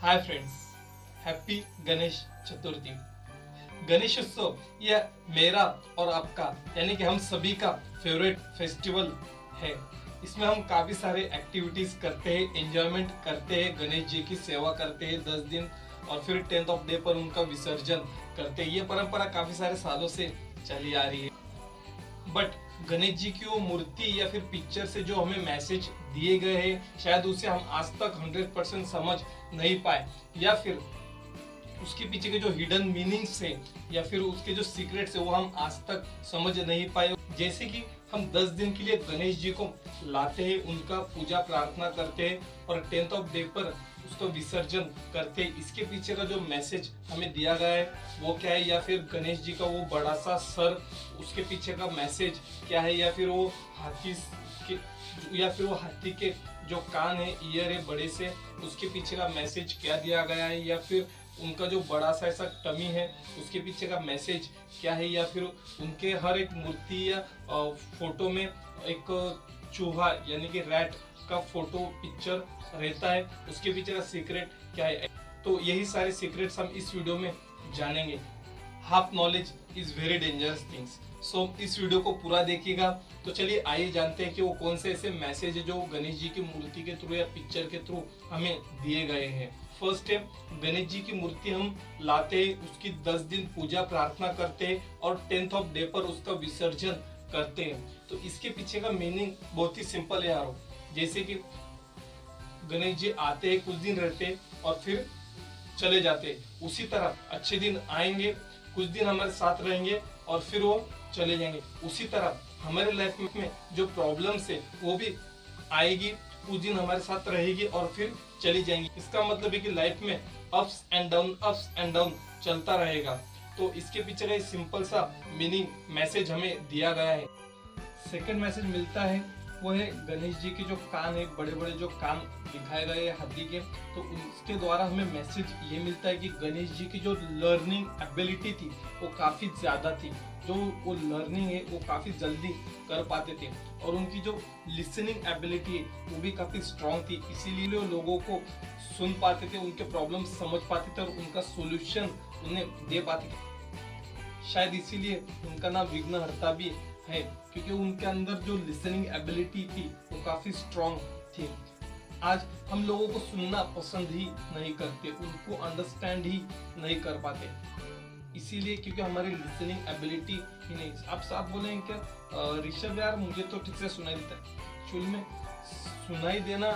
Hi friends, happy Ganesh Chaturthi. Ganesh उत्सव यह मेरा और आपका यानी कि हम सभी का फेवरेट फेस्टिवल है। इसमें हम काफी सारे एक्टिविटीज करते हैं, एंजॉयमेंट करते हैं, गणेश जी की सेवा करते हैं 10 दिन और फिर 10th ऑफ डे पर उनका विसर्जन करते हैं। ये परंपरा काफी सारे सालों से चली आ रही है। बट गणेश जी की वो मूर्ति या फिर पिक्चर से जो हमें मैसेज दिए गए हैं, शायद उसे हम आज तक 100% समझ नहीं पाए, या फिर उसके पीछे के जो हिडन मीनिंग्स है या फिर उसके जो सीक्रेट्स है वो हम आज तक समझ नहीं पाए। जैसे कि हम 10 दिन के लिए गणेश जी को लाते हैं, उनका पूजा प्रार्थना करते हैं और 10th ऑफ डे पर उसका विसर्जन करते हैं। इसके पीछे का जो मैसेज हमें दिया गया है वो क्या है, या फिर गणेश जी का वो बड़ा सा सर, उसके पीछे का मैसेज क्या है, या फिर वो हाथी के जो कान है, ईयर है बड़े से, उसके पीछे का मैसेज क्या दिया गया है, या फिर उनका जो बड़ा सा ऐसा टमी है उसके पीछे का मैसेज क्या है, या फिर उनके हर एक मूर्ति या फोटो में एक चूहा यानी कि रैट का फोटो पिक्चर रहता है, उसके पीछे का सीक्रेट क्या है। तो यही सारे सीक्रेट्स हम इस वीडियो में जानेंगे। Half knowledge is very dangerous things, so इस वीडियो को पूरा देखिएगा। तो चलिए आइए जानते हैं कि वो कौन से ऐसे मैसेज है जो गणेश जी की मूर्ति के थ्रू या पिक्चर के थ्रू हमें दिए गए हैं। फर्स्ट है, गणेश जी की मूर्ति हम लाते हैं, उसकी 10 दिन पूजा प्रार्थना करते हैं और 10th ऑफ डे पर उसका विसर्जन करते हैं। तो इसके पीछे का मीनिंग बहुत ही सिंपल है यारो। जैसे कि गणेश जी आते हैं, कुछ दिन रहते हैं और फिर चले जाते हैं, उसी तरह अच्छे दिन आएंगे, कुछ दिन हमारे साथ रहेंगे और फिर वो चले जाएंगे। उसी तरह हमारे लाइफ में जो प्रॉब्लम्स है वो भी आएगी, कुछ दिन हमारे साथ रहेगी और फिर चली जाएंगी। इसका मतलब है कि लाइफ में अप्स एंड डाउन चलता रहेगा। तो इसके पीछे का सिंपल सा मीनिंग मैसेज हमें दिया गया है। सेकंड मैसेज मिलता है वो है गणेश जी के जो कान है, बड़े बड़े जो कान दिखाए गए हाथी के, तो उसके द्वारा हमें मैसेज ये मिलता है कि गणेश जी की जो लर्निंग एबिलिटी थी वो काफी ज्यादा थी, जो वो लर्निंग है वो काफी जल्दी कर पाते थे और उनकी जो लिसनिंग एबिलिटी है वो भी काफी स्ट्रांग थी। इसीलिए वो लोगों को सुन पाते थे, उनके प्रॉब्लम समझ पाते थे और उनका सोल्यूशन उन्हें दे पाते थे। शायद इसीलिए उनका नाम विघ्नहर्ता भी है, क्योंकि उनके अंदर जो लिसनिंग एबिलिटी थी वो काफी स्ट्रांग थी। आज हम लोगों को सुनना पसंद ही नहीं करते, उनको अंडरस्टैंड ही नहीं कर पाते, इसीलिए क्योंकि हमारी लिसनिंग एबिलिटी ही नहीं। आप साथ बोलेंगे क्या ऋषभ यार मुझे तो ठीक से सुनाई देता है। एक्चुअली में सुनाई देना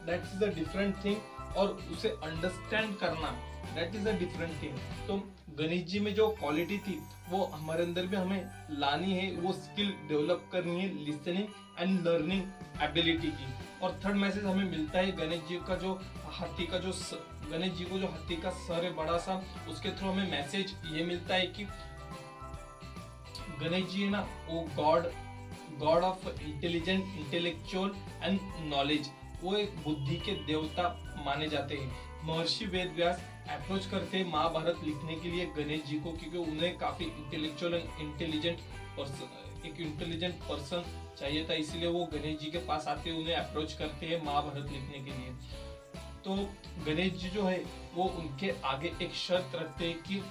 that is a different thing और उसे अंडरस्टैंड करना that is a different thing. तो गणेश जी में जो क्वालिटी थी वो हमारे अंदर भी हमें लानी है, वो स्किल डेवलप करनी है, लिसनिंग एंड लर्निंग एबिलिटी की। और थर्ड मैसेज हमें मिलता है गणेश जी का जो हाथी का जो गणेश जी को जो हाथी का सर है बड़ा सा, उसके थ्रू हमें मैसेज ये मिलता है कि गणेश जी है ना वो God of intelligent, intellectual and knowledge, वो एक बुद्धि के देवता माने जाते हैं। महर्षि वेद व्यास अप्रोच करते हैं महाभारत लिखने के लिए गणेश जी को, क्योंकि उन्हें काफी इंटेलेक्चुअल एंड इंटेलिजेंट पर्सन चाहिए था, इसलिए वो गणेश जी के पास आते हैं, उन्हें अप्रोच करते हैं महाभारत लिखने के लिए। तो गणेश जी जो है वो उनके आगे एक शर्त रखते हैं कि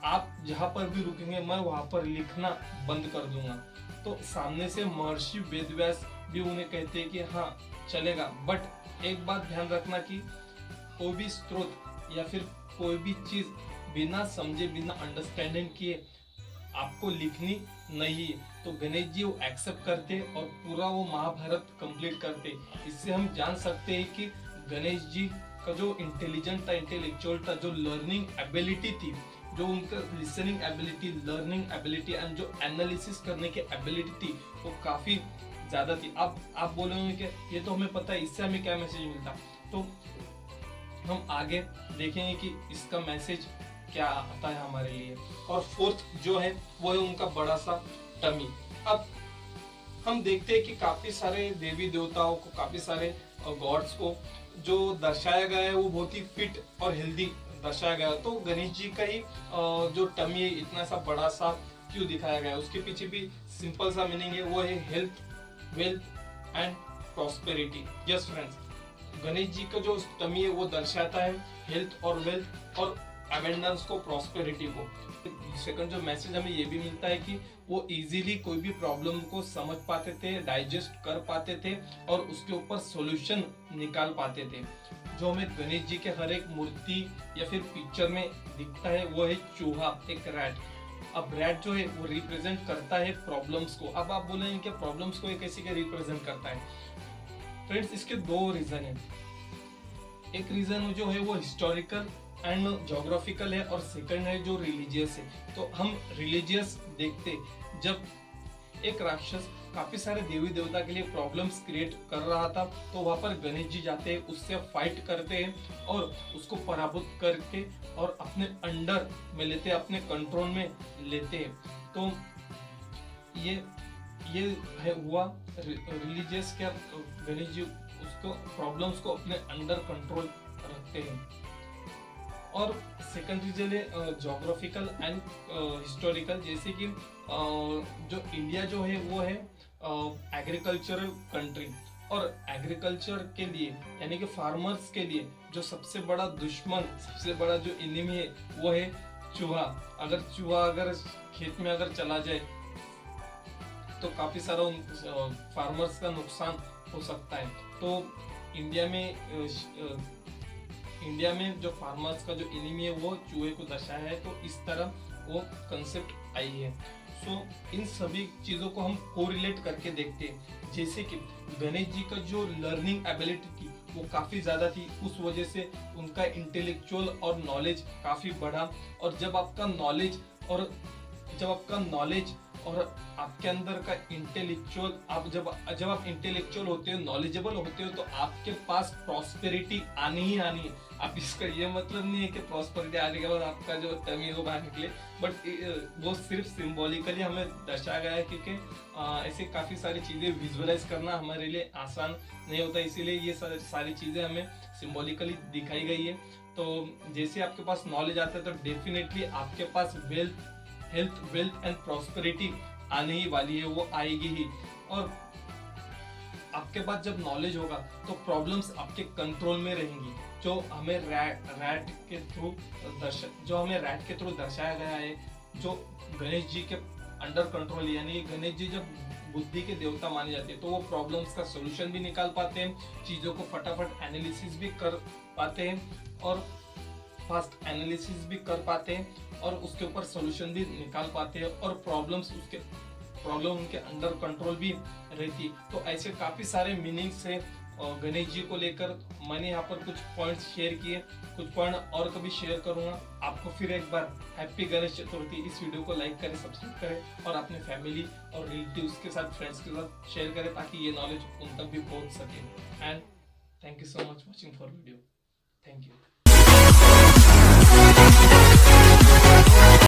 आप जहां पर भी रुकेंगे मैं वहां पर लिखना बंद कर दूंगा। तो सामने से महर्षि वेदव्यास भी उन्हें कहते हैं कि हाँ चलेगा, बट एक बात ध्यान रखना कि कोई भी स्रोत या फिर कोई भी चीज बिना समझे, बिना अंडरस्टैंडिंग किए आपको लिखनी नहीं है। तो गणेश जी वो एक्सेप्ट करते और पूरा वो महाभारत कंप्लीट करते। इससे हम जान सकते हैं कि गणेश जी का जो इंटेलिजेंट था, इंटेलेक्चुअल था, जो लर्निंग एबिलिटी थी, जो उनका listening ability, learning ability and जो एनालिसिस करने की एबिलिटी थी वो काफी ज्यादा थी। अब आप बोलेंगे कि ये तो हमें पता है, इससे हमें क्या मैसेज मिलता, तो हम आगे देखेंगे कि इसका मैसेज क्या आता है हमारे लिए। और फोर्थ जो है वो है उनका बड़ा सा टमी। अब हम देखते हैं कि काफी सारे देवी देवताओं को, काफी सारे गॉड्स को जो दर्शाया गया है वो बहुत ही फिट और हेल्दी दर्शाया गया। तो गणेश जी का ही जो टमी है इतना सा बड़ा सा क्यों दिखाया गया है, उसके पीछे भी सिंपल सा मीनिंग है, वो है health, wealth and prosperity. Yes friends, Ganesh ji का जो टमी है वो दर्शाता है हेल्थ और वेल्थ और अबेंडेंस को, प्रॉस्पेरिटी को। सेकंड जो मैसेज हमें ये भी मिलता है कि वो इजीली कोई भी प्रॉब्लम को समझ पाते थे, डाइजेस्ट कर पाते थे और उसके ऊपर सॉल्यूशन निकाल पाते थे। जो हमें गणेश जी के हर एक मूर्ति या फिर पिक्चर में दिखता है वो है चूहा, एक रैट। अब रैट जो है वो रिप्रेजेंट करता है प्रॉब्लम्स को। अब आप बोले इनके प्रॉब्लम्स को कैसे क्या रिप्रेजेंट करता है? फ्रेंड्स, इसके दो रीजन है। एक रीजन जो है वो हिस्टोरिकल एंड जोग्राफिकल है और सेकंड है जो रिलीजियस है। तो हम रिलीजियस देखते, जब एक राक्षस काफी सारे देवी देवता के लिए प्रॉब्लम्स क्रिएट कर रहा था तो वहां पर गणेश जी जाते हैं, उससे फाइट करते हैं और उसको पराभूत करके और अपने अंडर में लेते हैं, अपने कंट्रोल में लेते हैं। तो ये है हुआ रिलीजियस, क्या गणेश जी उसको प्रॉब्लम्स को अपने अंडर कंट्रोल रखते हैं। और सेकंड रीजन है जोग्राफिकल एंड हिस्टोरिकल, जैसे कि जो इंडिया जो है वो है एग्रीकल्चरल कंट्री और एग्रीकल्चर के लिए यानी कि फार्मर्स के लिए जो सबसे बड़ा दुश्मन, सबसे बड़ा जो एनिमी है वो है चूहा। अगर चूहा अगर खेत में अगर चला जाए तो काफी सारा फार्मर्स का नुकसान हो सकता है। तो इंडिया में जो फार्मर्स का जो एनिमी है वो चूहे को दर्शाया है। तो इस तरह वो कंसेप्ट आई है। सो इन सभी चीजों को हम कोरिलेट करके देखते हैं। जैसे कि गणेश जी का जो लर्निंग एबिलिटी थी वो काफी ज्यादा थी, उस वजह से उनका इंटेलेक्चुअल और नॉलेज काफी बढ़ा। और जब आपका नॉलेज और आपके अंदर का इंटेलेक्चुअल, जब आप इंटेलेक्चुअल होते हो, नॉलेजेबल होते हो, तो आपके पास प्रॉस्पेरिटी आनी ही आनी है। अब इसका ये मतलब नहीं है कि प्रॉस्पेरिटी आने के बाद आपका जो टमी है वो बाहर निकले, बट वो सिर्फ सिंबॉलिकली हमें दर्शाया गया है, क्योंकि ऐसे काफी सारी चीजें विजुअलाइज करना हमारे लिए आसान नहीं होता, इसीलिए ये सारी चीजें हमें सिंबॉलिकली दिखाई गई है। तो जैसे आपके पास नॉलेज आता है तो डेफिनेटली आपके पास हेल्थ, वेल्थ एंड प्रॉस्पेरिटी आने ही वाली है, वो आएगी ही। और आपके पास जब नॉलेज होगा तो प्रॉब्लम्स आपके कंट्रोल में रहेंगी। जो हमें रैट के थ्रू दर्शाया गया है, जो गणेश जी के अंडर कंट्रोल, यानी गणेश जी जब बुद्धि के देवता माने जाते हैं तो वो प्रॉब्लम्स का सॉल्यूशन भी निकाल पाते हैं, चीजों को फटाफट एनालिसिस भी कर पाते हैं और फास्ट एनालिसिस भी कर पाते हैं और उसके ऊपर सॉल्यूशन भी निकाल पाते हैं और प्रॉब्लम उनके अंडर कंट्रोल भी रहती है। तो ऐसे काफी सारे मीनिंग्स है गणेश जी को लेकर। मैंने यहाँ पर कुछ पॉइंट्स शेयर किए, कुछ पॉइंट और कभी शेयर करूंगा। आपको फिर एक बार हैप्पी गणेश चतुर्थी। इस वीडियो को लाइक करें, सब्सक्राइब करें और अपने फैमिली और रिलेटिव्स के साथ, फ्रेंड्स के साथ शेयर करें ताकि ये नॉलेज उन तक भी पहुंच सके। And thank you so much watching for video. Thank you.